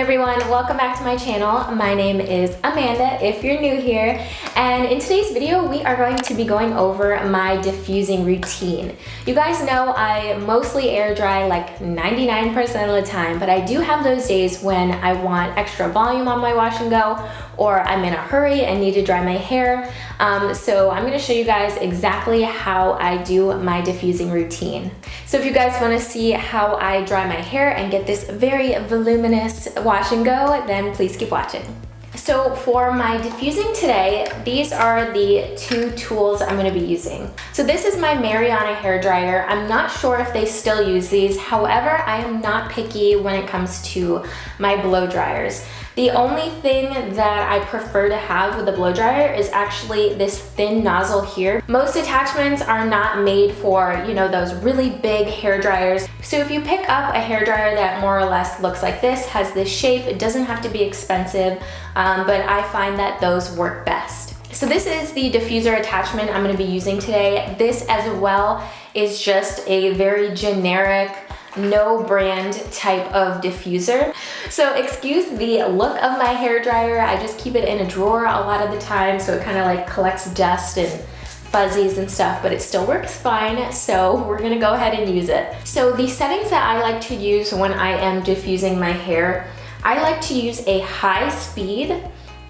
Hey everyone, welcome back to my channel. My name is Amanda if you're new here, and in today's video we are going to be going over my diffusing routine. You guys know I mostly air dry like 99% of the time, but I do have those days when I want extra volume on my wash and go, or I'm in a hurry and need to dry my hair. So I'm going to show you guys exactly how I do my diffusing routine. So if you guys want to see how I dry my hair and get this very voluminous wash and go, then please keep watching. So for my diffusing today, these are the two tools I'm going to be using. So this is my Mariana hair dryer. I'm not sure if they still use these. However, I am not picky when it comes to my blow dryers. The only thing that I prefer to have with the blow dryer is actually this thin nozzle here. Most attachments are not made for, you know, those really big hair dryers. So if you pick up a hair dryer that more or less looks like this, has this shape, it doesn't have to be expensive, but I find that those work best. So this is the diffuser attachment I'm going to be using today. This as well is just a very generic, no brand type of diffuser. So excuse the look of my hair dryer. I just keep it in a drawer a lot of the time, so it kind of like collects dust and fuzzies and stuff, but it still works fine. So we're gonna go ahead and use it. So the settings that I like to use when I am diffusing my hair, I like to use a high speed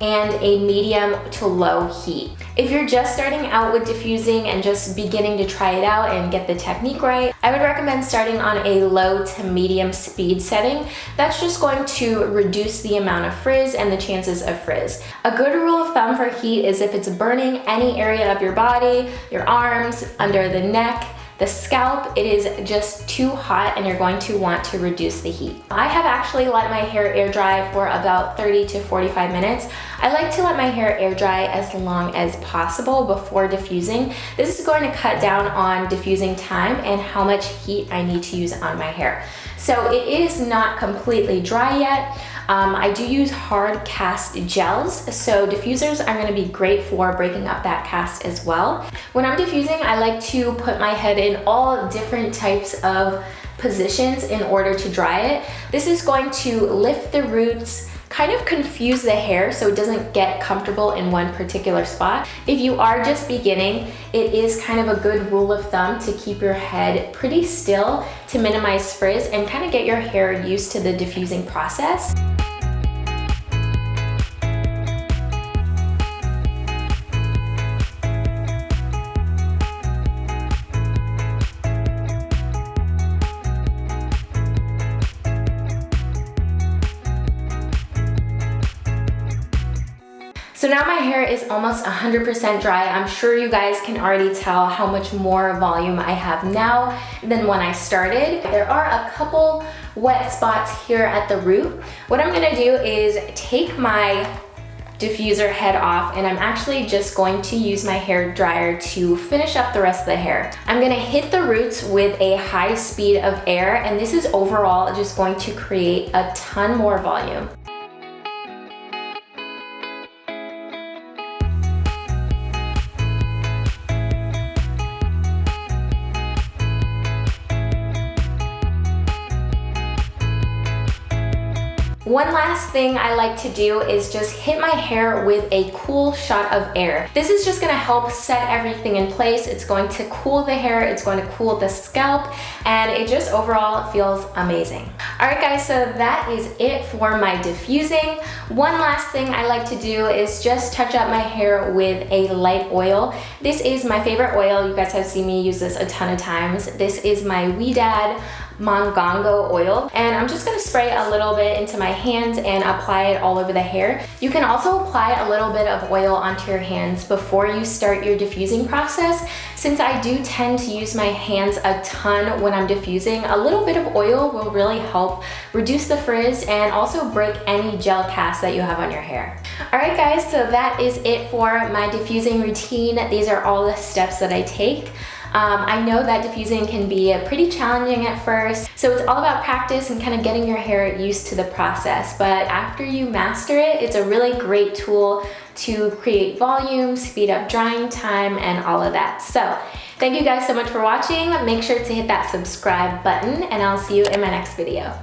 and a medium to low heat. If you're just starting out with diffusing and just beginning to try it out and get the technique right, I would recommend starting on a low to medium speed setting. That's just going to reduce the amount of frizz and the chances of frizz. A good rule of thumb for heat is if it's burning any area of your body, your arms, under the neck, the scalp, it is just too hot and you're going to want to reduce the heat. I have actually let my hair air dry for about 30 to 45 minutes. I like to let my hair air dry as long as possible before diffusing. This is going to cut down on diffusing time and how much heat I need to use on my hair. So it is not completely dry yet. I do use hard cast gels, so diffusers are going to be great for breaking up that cast as well. When I'm diffusing, I like to put my head in all different types of positions in order to dry it. This is going to lift the roots, kind of confuse the hair so it doesn't get comfortable in one particular spot. If you are just beginning, it is kind of a good rule of thumb to keep your head pretty still to minimize frizz and kind of get your hair used to the diffusing process. So now my hair is almost 100% dry. I'm sure you guys can already tell how much more volume I have now than when I started. There are a couple wet spots here at the root. What I'm gonna do is take my diffuser head off, and I'm actually just going to use my hair dryer to finish up the rest of the hair. I'm gonna hit the roots with a high speed of air, and this is overall just going to create a ton more volume. One last thing I like to do is just hit my hair with a cool shot of air. This is just gonna help set everything in place. It's going to cool the hair, it's going to cool the scalp, and it just overall feels amazing. All right guys, so that is it for my diffusing. One last thing I like to do is just touch up my hair with a light oil. This is my favorite oil. You guys have seen me use this a ton of times. This is my Ouidad Mongongo oil, and I'm just gonna spray a little bit into my hands and apply it all over the hair. You can also apply a little bit of oil onto your hands before you start your diffusing process. Since I do tend to use my hands a ton when I'm diffusing, a little bit of oil will really help reduce the frizz and also break any gel cast that you have on your hair. All right guys, so that is it for my diffusing routine. These are all the steps that I take. I know that diffusing can be pretty challenging at first, so it's all about practice and kind of getting your hair used to the process. But after you master it, it's a really great tool to create volume, speed up drying time, and all of that. So thank you guys so much for watching. Make sure to hit that subscribe button, and I'll see you in my next video.